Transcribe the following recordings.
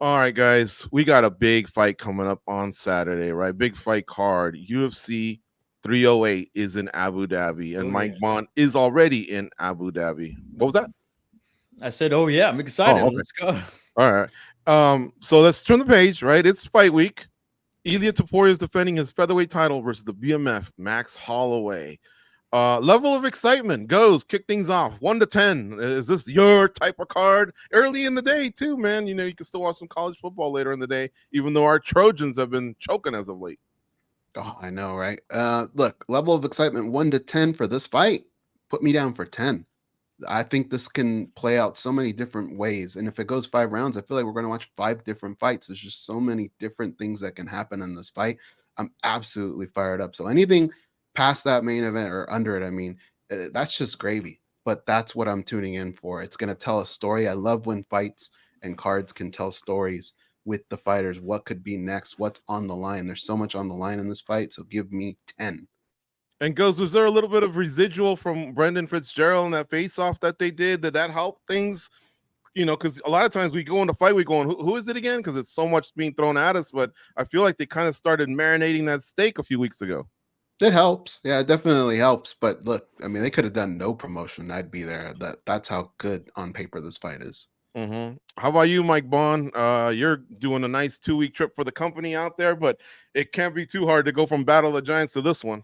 All right, guys, we got a big fight coming up on Saturday, right? Big fight card. UFC 308 is in Abu Dhabi, and Oh Mike yeah. Bond is already in Abu Dhabi. What was that? I said, oh yeah, I'm excited. Oh, okay. Let's go. All right. So let's turn the page, right? It's fight week. Ilia Topuria is defending his featherweight title versus the BMF Max Holloway. Level of excitement goes, kick things off 1 to 10. Is this your type of card? Early in the day, too, man. You know, you can still watch some college football later in the day, even though our Trojans have been choking as of late. Oh, I know, right? Look, level of excitement 1 to 10 for this fight. Put me down for 10. I think this can play out so many different ways. And if it goes 5 rounds, I feel like we're going to watch 5 different fights. There's just so many different things that can happen in this fight. I'm absolutely fired up. So anything past that main event or under it, I mean, that's just gravy. But that's what I'm tuning in for. It's going to tell a story. I love when fights and cards can tell stories with the fighters. What could be next? What's on the line? There's so much on the line in this fight. So give me 10. And goes, was there a little bit of residual from Brendan Fitzgerald and that face-off that they did? Did that help things? You know, because a lot of times we go into fight, we going, who is it again? Because it's so much being thrown at us. But I feel like they kind of started marinating that steak a few weeks ago. It helps. Yeah, it definitely helps. But look, I mean, they could have done no promotion. I'd be there. That's how good on paper this fight is. Mm-hmm. How about you, Mike Bond? You're doing a nice 2-week trip for the company out there, but it can't be too hard to go from Battle of the Giants to this one.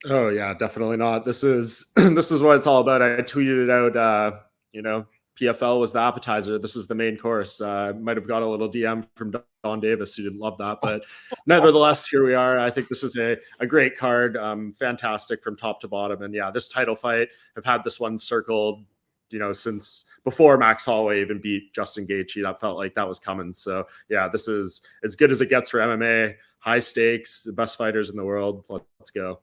Oh yeah, definitely not. This is this is what it's all about. I tweeted out, PFL was the appetizer. This is the main course. Might have got a little DM from Don Davis who didn't love that, but nevertheless, here we are. I think this is a great card, fantastic from top to bottom. And yeah, this title fight, I've had this one circled, since before Max Holloway even beat Justin Gaethje. That felt like that was coming. So yeah, this is as good as it gets for MMA. High stakes, the best fighters in the world. Let's go.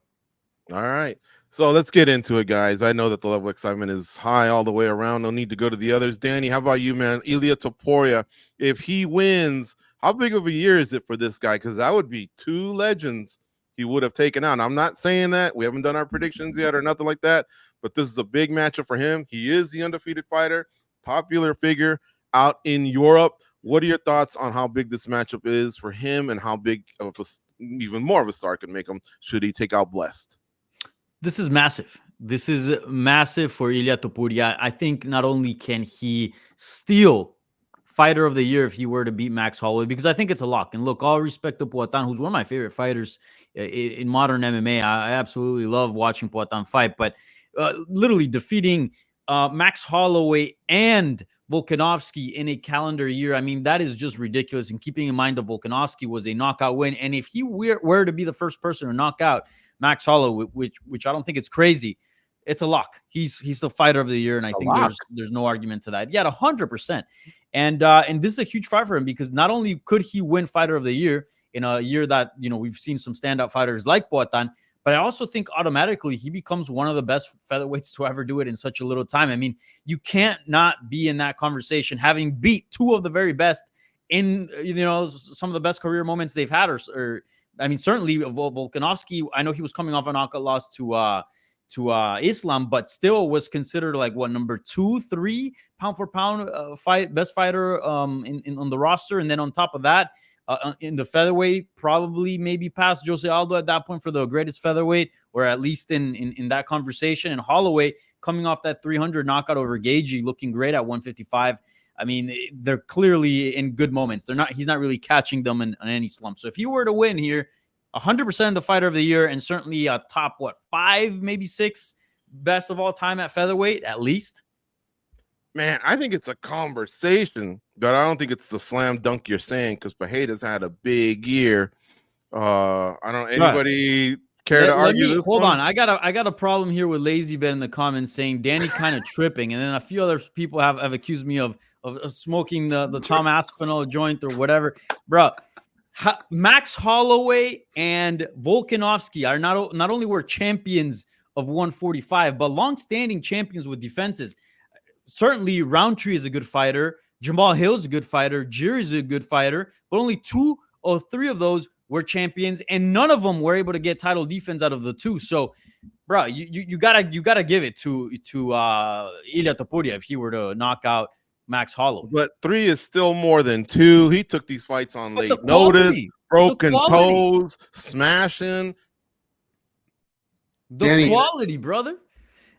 All right. So let's get into it, guys. I know that the level of excitement is high all the way around. No need to go to the others. Danny, how about you, man? Ilia Topuria, if he wins, how big of a year is it for this guy? Because that would be 2 legends he would have taken out. I'm not saying that. We haven't done our predictions yet or nothing like that, but this is a big matchup for him. He is the undefeated fighter, popular figure out in Europe. What are your thoughts on how big this matchup is for him and how big of even more of a star can make him should he take out Blessed? This is massive. This is massive for Ilia Topuria. I think not only can he steal fighter of the year if he were to beat Max Holloway, because I think it's a lock. And look, all respect to Poatan, who's one of my favorite fighters in modern MMA. I absolutely love watching Poatan fight, but literally defeating Max Holloway and Volkanovski in a calendar year, I mean, that is just ridiculous. And keeping in mind that Volkanovski was a knockout win, and if he were to be the first person to knock out Max Holloway, which I don't think it's crazy, it's a lock. He's the fighter of the year, and I think there's no argument to that. Yeah, 100%. And this is a huge fight for him because not only could he win fighter of the year in a year that we've seen some standout fighters like Poatan, but I also think automatically he becomes one of the best featherweights to ever do it in such a little time. I mean, you can't not be in that conversation having beat 2 of the very best in some of the best career moments they've had, or I mean, certainly Volkanovski, I know he was coming off a knockout loss to Islam, but still was considered like number 2, 3 pound for pound best fighter on the roster. And then on top of that, in the featherweight, probably maybe past Jose Aldo at that point for the greatest featherweight, or at least in that conversation. And Holloway coming off that 300 knockout over Gaethje, looking great at 155. I mean, they're clearly in good moments. He's not really catching them in any slump. So if he were to win here, 100% the fighter of the year, and certainly a top 5, maybe 6 best of all time at featherweight at least. Man, I think it's a conversation, but I don't think it's the slam dunk you're saying because Pajeda's had a big year. I don't anybody care to argue this. Hold on. I got a problem here with Lazy Ben in the comments saying Danny kind of tripping, and then a few other people have accused me of smoking the Tom Aspinall joint or whatever. Bro, Max Holloway and Volkanovski are not only were champions of 145, but long-standing champions with defenses. Certainly, Roundtree is a good fighter. Jamal Hill is a good fighter. Jiri is a good fighter. But only 2 or 3 of those were champions, and none of them were able to get title defense out of the 2. So, bro, you gotta give it to Ilia Topuria if he were to knock out Max Holloway. But 3 is still more than 2. He took these fights on But late notice, broken quality. toes, smashing. The Danny- quality, brother.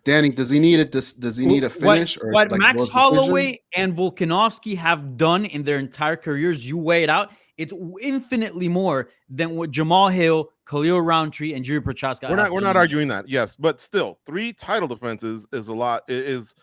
Danny, does he need does he need a finish? What like Max more precision? Holloway and Volkanovski have done in their entire careers, you weigh it out, it's infinitely more than what Jamal Hill, Khalil Roundtree, and Jiri Prochazka. We're not arguing that. Yes, but still, 3 title defenses is a lot. Is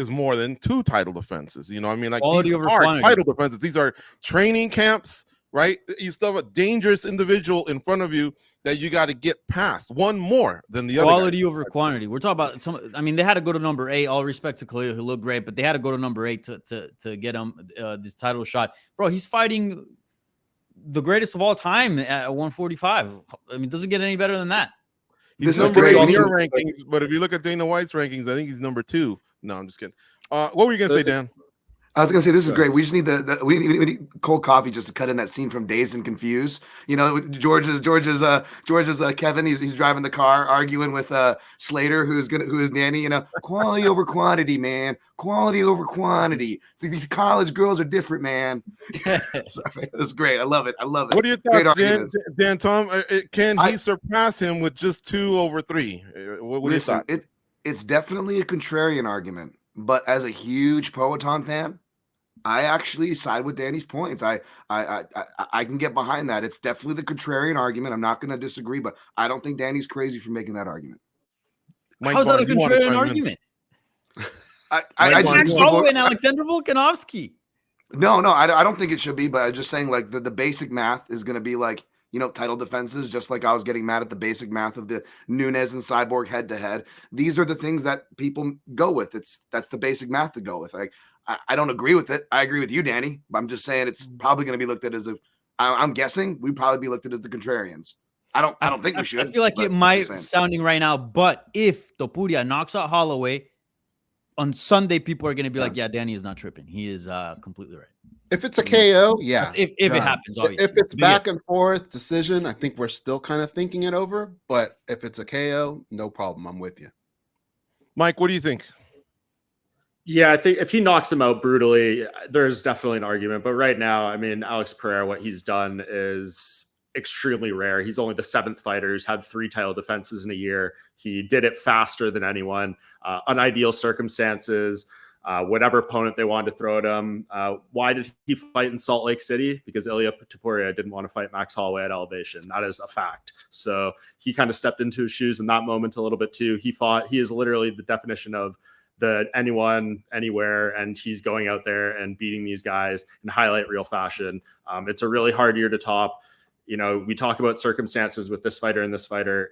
more than 2 title defenses. You know, I mean, like Quality these over are quantity. title defenses. These are training camps, right? You still have a dangerous individual in front of you that you got to get past. One more than the other. Quality over quantity. We're talking about some. I mean, they had to go to number 8. All respect to Khalil, who looked great, but they had to go to number 8 to get him this title shot. Bro, he's fighting the greatest of all time at 145. I mean, doesn't get any better than that. He's This is number great. 8 in your rankings, but if you look at Dana White's rankings, I think he's number 2. No, I'm just kidding. What were you gonna say, Dan? I was gonna say this is great. We just need we need cold coffee just to cut in that scene from Dazed and Confused. You know, George's Kevin. He's driving the car, arguing with Slater, who is Danny. You know, quality over quantity, man. Quality over quantity. See, these college girls are different, man. Sorry, that's great. I love it. What are your Great thoughts, Dan? arguments. Dan Tom? Can he surpass him with just 2 over 3? What are your Listen, thoughts? it's definitely a contrarian argument, but as a huge Poetan fan, I actually side with Danny's points. I can get behind that. It's definitely the contrarian argument. I'm not going to disagree, but I don't think Danny's crazy for making that argument. How's that a contrarian argument? Max Holloway and Alexander Volkanovski. No, I don't think it should be, but I'm just saying, like, the basic math is going to be like, you know, title defenses, just like I was getting mad at the basic math of the Nunes and Cyborg head-to-head. These are the things that people go with. That's the basic math to go with. Like, I don't agree with it. I agree with you, Danny. But I'm just saying it's probably going to be looked at as I'm guessing we'd probably be looked at as the contrarians. I don't think we should. I feel like it might sounding right now, but if Topuria knocks out Holloway on Sunday, people are going to be like, yeah, Danny is not tripping. He is completely right. If it's a KO, yeah. That's if it happens, obviously. If it's back and forth decision, I think we're still kind of thinking it over. But if it's a KO, no problem. I'm with you. Mike, what do you think? Yeah, I think if he knocks him out brutally, there's definitely an argument. But right now, I mean, Alex Pereira, what he's done is extremely rare. He's only the 7th fighter who's had 3 title defenses in a year. He did it faster than anyone. Unideal circumstances. Whatever opponent they wanted to throw at him. Why did he fight in Salt Lake City? Because Ilia Topuria didn't want to fight Max Holloway at elevation. That is a fact. So he kind of stepped into his shoes in that moment a little bit too. He is literally the definition of the anyone, anywhere, and he's going out there and beating these guys in highlight reel fashion. It's a really hard year to top. You know, we talk about circumstances with this fighter and this fighter.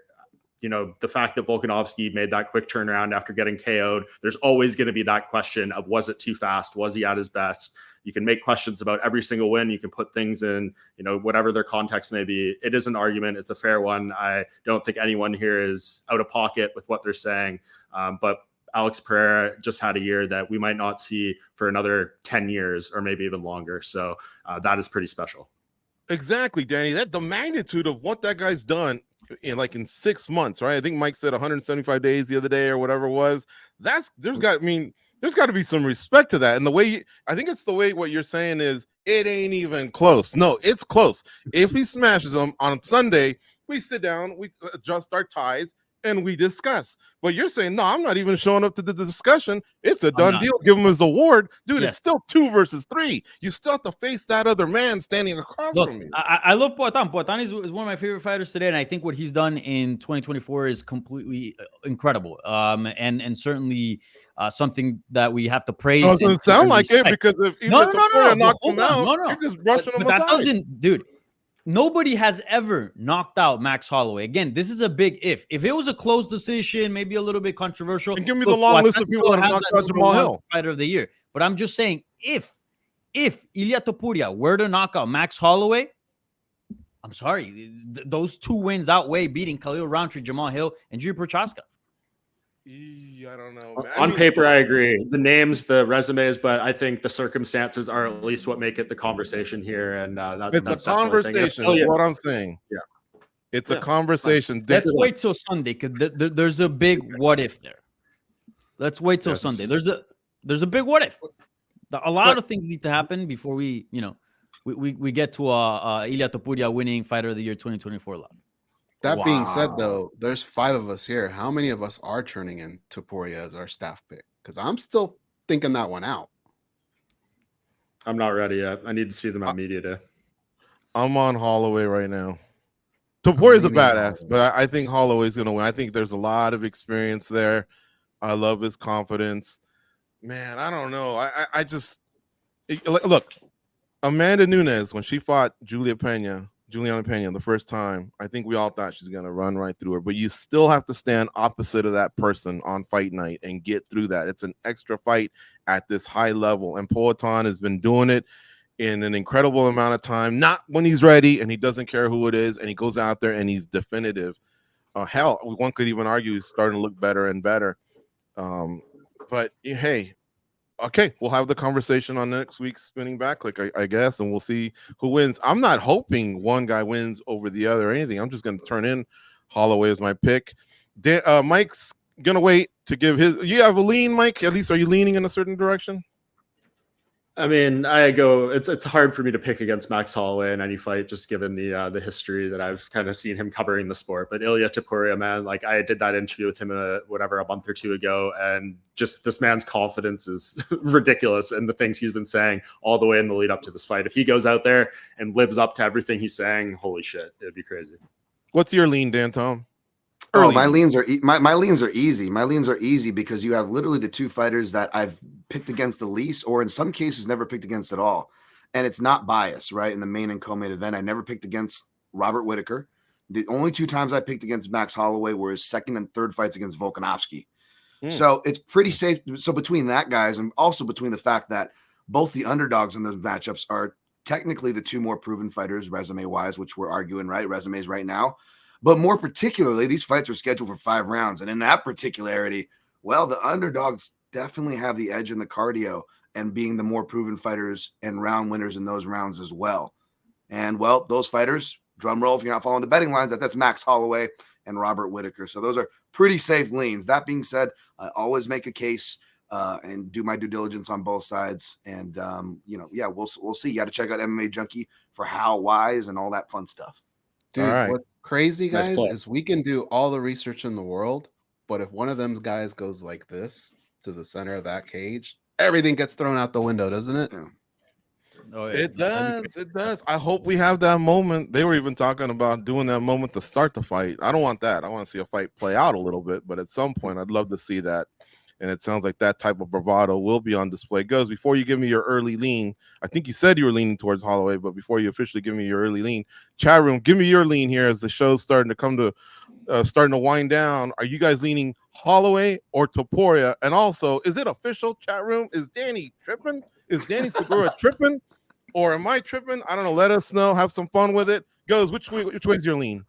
You know, the fact that Volkanovski made that quick turnaround after getting KO'd, there's always going to be that question of, was it too fast? Was he at his best? You can make questions about every single win. You can put things in, you know, whatever their context may be. It is an argument. It's a fair one. I don't think anyone here is out of pocket with what they're saying. But Alex Pereira just had a year that we might not see for another 10 years or maybe even longer. So that is pretty special. Exactly, Danny. That the magnitude of what that guy's done in 6 months, right? I think Mike said 175 days the other day or whatever it was. There's got to be some respect to that. And the way I think it's the way what you're saying is it ain't even close. No, it's close. If he smashes him on Sunday, we sit down, we adjust our ties, and we discuss. But you're saying, no, I'm not even showing up to the discussion. It's a done deal. Give him his award. Dude, It's still 2 versus 3. You still have to face that other man standing across from you. I love Poetan. Poetan is one of my favorite fighters today, and I think what he's done in 2024 is completely incredible. And certainly something that we have to praise. It doesn't sound like it, because if no, knocks him out, you're just brushing him aside. That doesn't, dude. Nobody has ever knocked out Max Holloway. Again, this is a big if. If it was a close decision, maybe a little bit controversial. And give me the long list of people that have knocked out Jamal Hill. Fighter of the year. But I'm just saying, if Ilia Topuria were to knock out Max Holloway, I'm sorry, those 2 wins outweigh beating Khalil Roundtree, Jamal Hill, and Jiri Prochazka. I don't know, man. On paper, I agree. The names, the resumes, but I think the circumstances are at least what make it the conversation here. And that's a conversation. Is what I'm saying. Yeah, it's a conversation. Let's wait till Sunday, because there's a big what if there. Let's wait till Sunday. There's a big what if. A lot of things need to happen before we get to Ilia Topuria winning Fighter of the Year 2024 luck. That being said, Wow. though, there's 5 of us here. How many of us are turning in Topuria as our staff pick? Because I'm still thinking that one out. I'm not ready yet. I need to see them at media day. I'm on Holloway right now. Toporia's a leaning on badass, but I think Holloway's going to win. I think there's a lot of experience there. I love his confidence. Man, I don't know. I just look, Amanda Nunes, when she fought Juliana Pena the first time, I think we all thought she's going to run right through her, but you still have to stand opposite of that person on fight night and get through that. It's an extra fight at this high level, and Poatan has been doing it in an incredible amount of time, not when he's ready and he doesn't care who it is, and he goes out there and he's definitive. Hell, one could even argue he's starting to look better and better. But hey, okay, we'll have the conversation on next week's Spinning Back Clique, I guess, and we'll see who wins. I'm not hoping one guy wins over the other or anything. I'm just going to turn in Holloway as my pick. Mike's going to wait to give his. You have a lean, Mike? At least are you leaning in a certain direction? I mean, it's hard for me to pick against Max Holloway in any fight, just given the history that I've kind of seen him covering the sport. But Ilia Topuria, man, like I did that interview with him a month or two ago, and just this man's confidence is ridiculous, and the things he's been saying all the way in the lead up to this fight. If he goes out there and lives up to everything he's saying, holy shit, it'd be crazy. What's your lean, Dan Tom? Oh, my leans are my leans are easy. My leans are easy because you have literally the 2 fighters that I've picked against the least, or in some cases never picked against at all. And it's not bias, right? In the main and co-main event, I never picked against Robert Whittaker. The only 2 times I picked against Max Holloway were his second and third fights against Volkanovski. So it's pretty safe. So between that, guys, and also between the fact that both the underdogs in those matchups are technically the 2 more proven fighters resume-wise, which we're arguing, right? Resumes right now. But more particularly, these fights are scheduled for 5 rounds. And in that particularity, well, the underdogs definitely have the edge in the cardio and being the more proven fighters and round winners in those rounds as well. And, well, those fighters, drum roll if you're not following the betting lines, that's Max Holloway and Robert Whittaker. So those are pretty safe leans. That being said, I always make a case and do my due diligence on both sides. And, we'll see. You got to check out MMA Junkie for how, whys, and all that fun stuff. Dude, right. what's crazy, Nice guys, play. is we can do all the research in the world, but if one of them guys goes like this to the center of that cage, everything gets thrown out the window, doesn't it? Yeah. Oh, yeah. It does. It does. I hope we have that moment. They were even talking about doing that moment to start the fight. I don't want that. I want to see a fight play out a little bit, but at some point, I'd love to see that. And it sounds like that type of bravado will be on display. Goes, before you give me your early lean, I think you said you were leaning towards Holloway, but before you officially give me your early lean, chat room, give me your lean here as the show's starting to wind down. Are you guys leaning Holloway or Topuria? And also, is it official, chat room? Is Danny tripping? Is Danny Segura tripping? Or am I tripping? I don't know. Let us know. Have some fun with it. Goes, which way's your lean?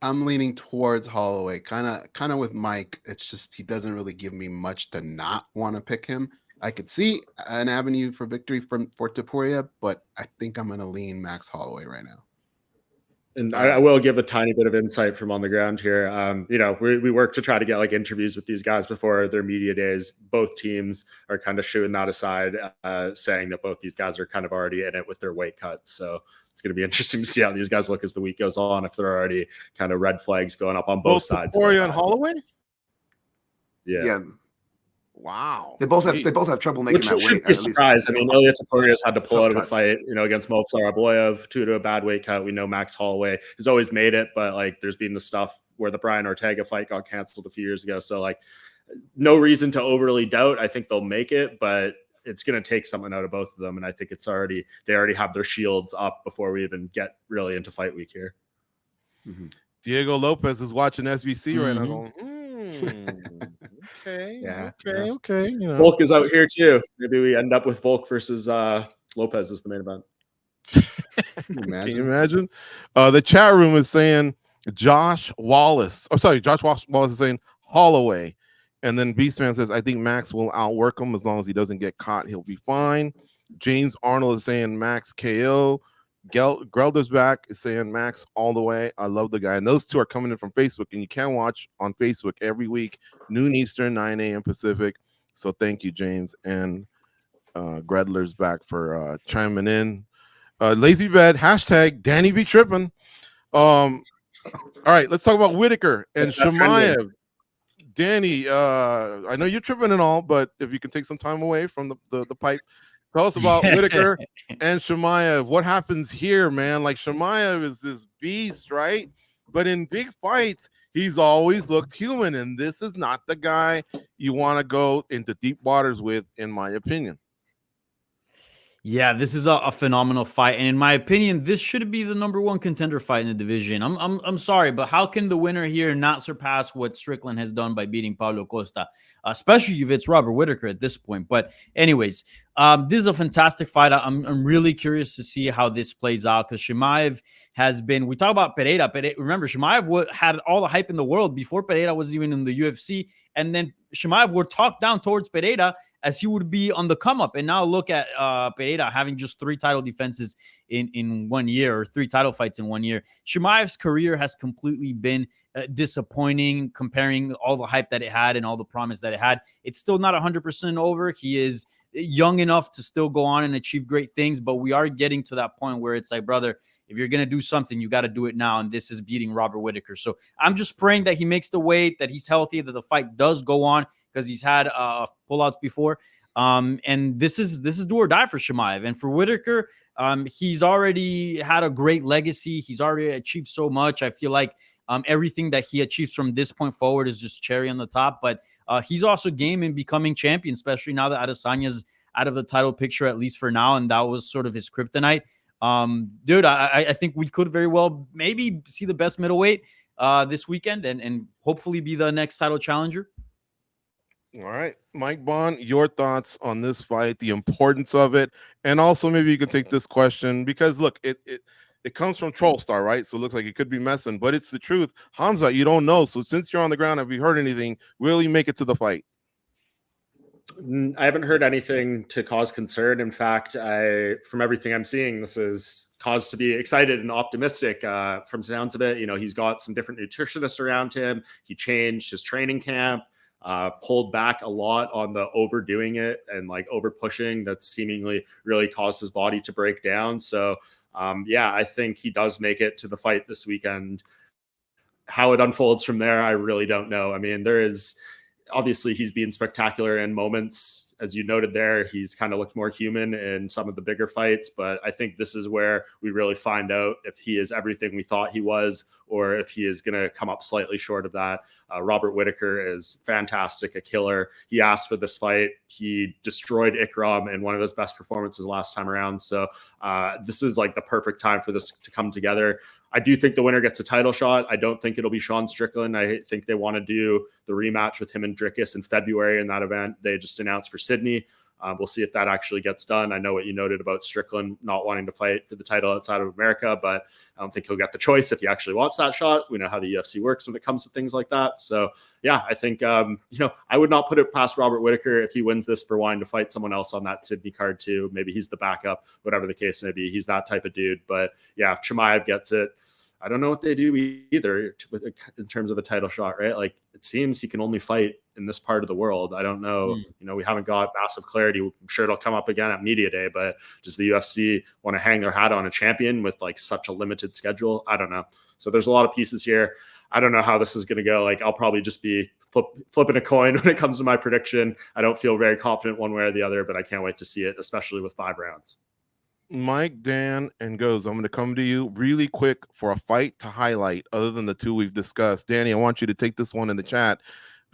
I'm leaning towards Holloway, kind of with Mike. It's just he doesn't really give me much to not want to pick him. I could see an avenue for victory for Topuria, but I think I'm going to lean Max Holloway right now. And I will give a tiny bit of insight from on the ground here. We work to try to get like interviews with these guys before their media days. Both teams are kind of shooing that aside, saying that both these guys are kind of already in it with their weight cuts. So it's going to be interesting to see how these guys look as the week goes on, if there are already kind of red flags going up on both sides. Topuria and Holloway? Yeah. Wow. They both have trouble making Which that should weight. be a surprise. I mean, Ilia Topuria's had to pull Tough out of a cuts. fight, against Movsar Abloyev due to a bad weight cut. We know Max Holloway has always made it, but like there's been the stuff where the Brian Ortega fight got canceled a few years ago. So like no reason to overly doubt. I think they'll make it, but it's going to take something out of both of them. And I think they already have their shields up before we even get really into fight week here. Mm-hmm. Diego Lopez is watching SBC right now going, okay, Yeah. okay. Volk is out here too. Maybe we end up with Volk versus Lopez as the main event. Can you imagine? The chat room is saying Josh Wallace. Josh Wallace is saying Holloway. And then Beastman says, I think Max will outwork him as long as he doesn't get caught. He'll be fine. James Arnold is saying Max KO. Gelder's back is saying Max all the way. I love the guy. And those two are coming in from Facebook. And you can watch on Facebook every week, noon Eastern, 9 a.m. Pacific. So thank you, James and Gredler's back for chiming in. Lazy bed hashtag Danny be tripping. All right, let's talk about Whittaker and That's trending. Chimaev. Danny, I know you're tripping and all, but if you can take some time away from the pipe, tell us about Whittaker and Chimaev. What happens here, man? Like, Chimaev is this beast, right? But in big fights, he's always looked human, and this is not the guy you want to go into deep waters with, in my opinion. Yeah, this is a phenomenal fight, and in my opinion, this should be the #1 contender fight in the division. I'm sorry, but how can the winner here not surpass what Strickland has done by beating Pablo Costa, especially if it's Robert Whittaker at this point? But anyways, this is a fantastic fight. I'm really curious to see how this plays out because Chimaev has been. We talk about Pereira. Remember, Chimaev had all the hype in the world before Pereira was even in the UFC, and then Chimaev were talked down towards Pereira as he would be on the come up. And now look at Pereira having just 3 title defenses in 1 year, or 3 title fights in 1 year. Chimaev's career has completely been disappointing comparing all the hype that it had and all the promise that it had. It's still not 100% over. He is young enough to still go on and achieve great things, but we are getting to that point where it's like, brother, if you're going to do something, you got to do it now. And this is beating Robert Whittaker. So I'm just praying that he makes the weight, that he's healthy, that the fight does go on, because he's had pullouts before. And this is do or die for Chimaev. And for Whittaker, he's already had a great legacy. He's already achieved so much. I feel like everything that he achieves from this point forward is just cherry on the top. But he's also game in becoming champion, especially now that Adesanya's out of the title picture, at least for now. And that was sort of his kryptonite. Dude, I think we could very well maybe see the best middleweight this weekend and hopefully be the next title challenger. All right, Mike Bond, your thoughts on this fight, the importance of it, and also maybe you can take this question because look, it comes from Troll Star, right? So it looks like it could be messing, but it's the truth. Khamzat, you don't know. So since you're on the ground, have you heard anything? Will he make it to the fight? I haven't heard anything to cause concern. In fact, from everything I'm seeing, this is cause to be excited and optimistic. From sounds of it, he's got some different nutritionists around him. He changed his training camp, pulled back a lot on the overdoing it and like over pushing that seemingly really caused his body to break down. So, yeah, I think he does make it to the fight this weekend. How it unfolds from there, I really don't know. I mean, obviously he's been spectacular in moments, as you noted there. He's kind of looked more human in some of the bigger fights, but I think this is where we really find out if he is everything we thought he was, or if he is going to come up slightly short of that. Robert Whittaker is fantastic, a killer. He asked for this fight. He destroyed Ikram in one of his best performances last time around. So this is like the perfect time for this to come together. I do think the winner gets a title shot. I don't think it'll be Sean Strickland. I think they want to do the rematch with him and Dricus in February in that event they just announced for Sydney. We'll see if that actually gets done. I know what you noted about Strickland not wanting to fight for the title outside of America, but I don't think he'll get the choice if he actually wants that shot. We know how the UFC works when it comes to things like that. So yeah, I think, I would not put it past Robert Whittaker if he wins this for wanting to fight someone else on that Sydney card too. Maybe he's the backup, whatever the case may be. He's that type of dude. But yeah, if Chimaev gets it, I don't know what they do either in terms of a title shot, right? Like it seems he can only fight in this part of the world. I don't know. We haven't got massive clarity. I'm sure it'll come up again at media day, but does the UFC want to hang their hat on a champion with like such a limited schedule? I don't know. So there's a lot of pieces here. I don't know how this is going to go. Like I'll probably just be flipping a coin when it comes to my prediction. I don't feel very confident one way or the other, but I can't wait to see it, especially with 5 rounds. Mike, Dan, and Goes, I'm going to come to you really quick for a fight to highlight other than the 2 we've discussed. Danny, I want you to take this one in the chat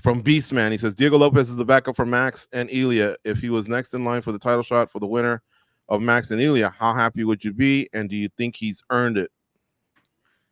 from Beastman. He says, Diego Lopez is the backup for Max and Ilia. If he was next in line for the title shot for the winner of Max and Ilia, how happy would you be? And do you think he's earned it?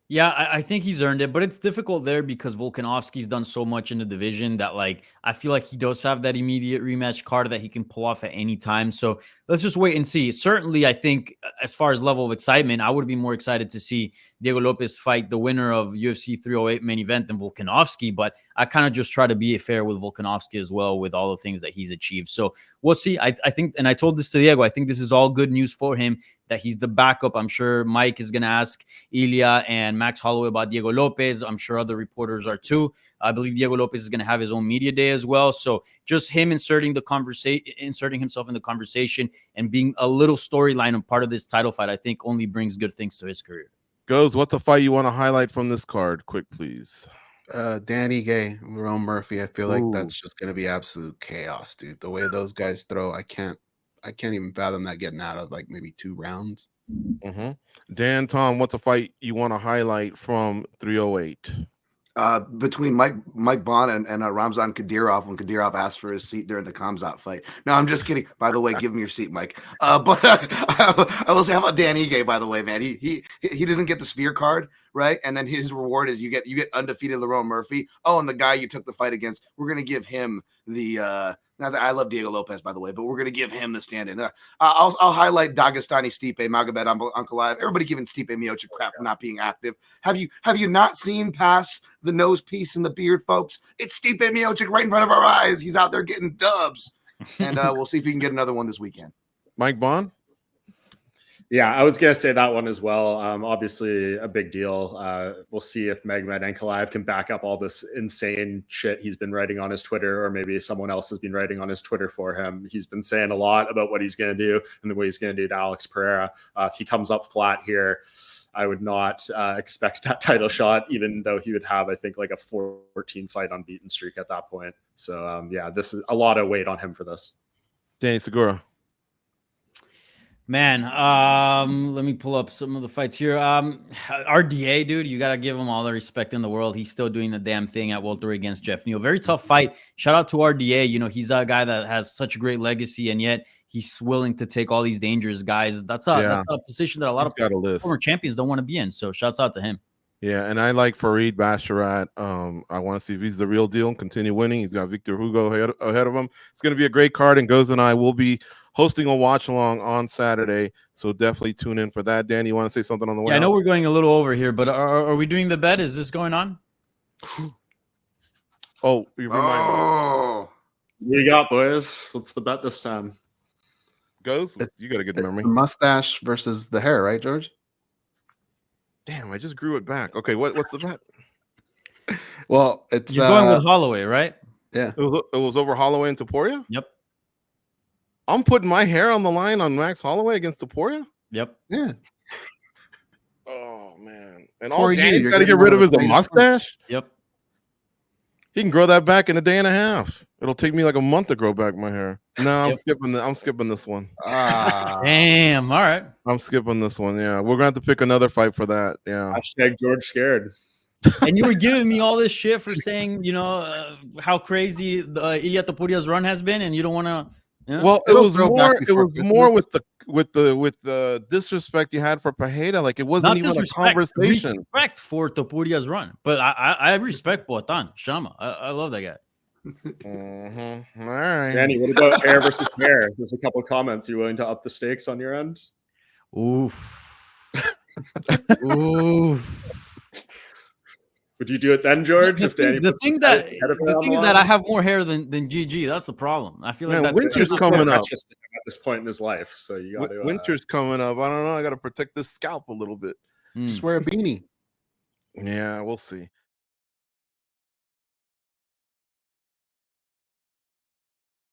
Yeah, I think he's earned it, but it's difficult there because Volkanovski's done so much in the division that like I feel like he does have that immediate rematch card that he can pull off at any time. So let's just wait and see. Certainly, I think as far as level of excitement, I would be more excited to see Diego Lopez fight the winner of UFC 308 main event than Volkanovski, but I kind of just try to be fair with Volkanovski as well with all the things that he's achieved. So we'll see. I think, and I told this to Diego, I think this is all good news for him that he's the backup. I'm sure Mike is going to ask Ilia and Max Holloway about Diego Lopez. I'm sure other reporters are too. I believe Diego Lopez is going to have his own media day as well. So just him inserting himself in the conversation and being a little storyline and part of this title fight, I think only brings good things to his career. Goes, what's a fight you want to highlight from this card? Quick, please. Danny Gay, Lerone Murphy. I feel like Ooh. that's just gonna be absolute chaos, dude. The way those guys throw, I can't even fathom that getting out of like maybe 2 rounds. Dan, Tom, what's a fight you want to highlight from 308? Between Mike Bond and Ramzan Kadyrov, when Kadyrov asked for his seat during the Khamzat fight. No, I'm just kidding. By the way, give him your seat, Mike. But I will say, how about Dan Ige? By the way, man, he doesn't get the Sphere card, right? And then his reward is you get undefeated Lerone Murphy. Oh, and the guy you took the fight against, we're gonna give him the. Now that I love Diego Lopez, by the way, but we're going to give him the stand-in. I'll highlight Dagestani Stipe Magomed Ankalaev. Everybody giving Stipe Miocic crap for not being active. Have you not seen past the nose piece and the beard, folks? It's Stipe Miocic right in front of our eyes. He's out there getting dubs, and we'll see if he can get another one this weekend. Mike Bond? Yeah, I was going to say that one as well. Obviously, a big deal. We'll see if Magomed Ankalaev can back up all this insane shit he's been writing on his Twitter, or maybe someone else has been writing on his Twitter for him. He's been saying a lot about what he's going to do and what he's going to do to Alex Pereira. If he comes up flat here, I would not expect that title shot, even though he would have, I think, like a 14 fight unbeaten streak at that point. So, yeah, this is a lot of weight on him for this. Danny Segura. Man, let me pull up some of the fights here. RDA, dude, you got to give him all the respect in the world. He's still doing the damn thing at welterweight against Jeff Neal. Very tough fight. Shout out to RDA. You know, he's a guy that has such a great legacy, and yet he's willing to take all these dangerous guys. That's a position that a lot of former champions don't want to be in. So shouts out to him. Yeah, and I like Fareed Basharat. I want to see if he's the real deal and continue winning. He's got Victor Hugo ahead of him. It's going to be a great card, and Goz and I will be hosting a watch along on Saturday, so definitely tune in for that. Dan, you want to say something on the way? Yeah, I know we're going a little over here, but are we doing the bet? Is this going on? Oh, you remind me. What do you got, boys? What's the bet this time? Goz, you got a good memory. The mustache versus the hair, right, George? Damn, I just grew it back. Okay, what's the bet? Well, it's you're going with Holloway, right? Yeah, it was over Holloway and Topuria. Yep. I'm putting my hair on the line on Max Holloway against Topuria. Yep. yeah. Oh man! And all Danny's got to get rid of is the mustache. Yep. He can grow that back in a day and a half. It'll take me like a month to grow back my hair. No, I'm skipping this one. Damn. All right. I'm skipping this one. Yeah, we're gonna have to pick another fight for that. Yeah. Hashtag George scared. And you were giving me all this shit for saying, you know, how crazy the Ilia Topuria's run has been, and you don't want to. Yeah. Well, it was more with the disrespect you had for Pereira. Like it wasn't even a conversation. Respect for Topuria's run, but I respect Botan Shama. I love that guy. All right, Danny, what about hair versus hair? There's a couple of comments. You willing to up the stakes on your end? Oof. Oof. Would you do it then, George? The thing is that I have more hair than GG. That's the problem. I feel like winter's coming up at this point in his life. So you got to. Winter's coming up. I don't know. I got to protect this scalp a little bit. Just wear a beanie. Yeah, we'll see.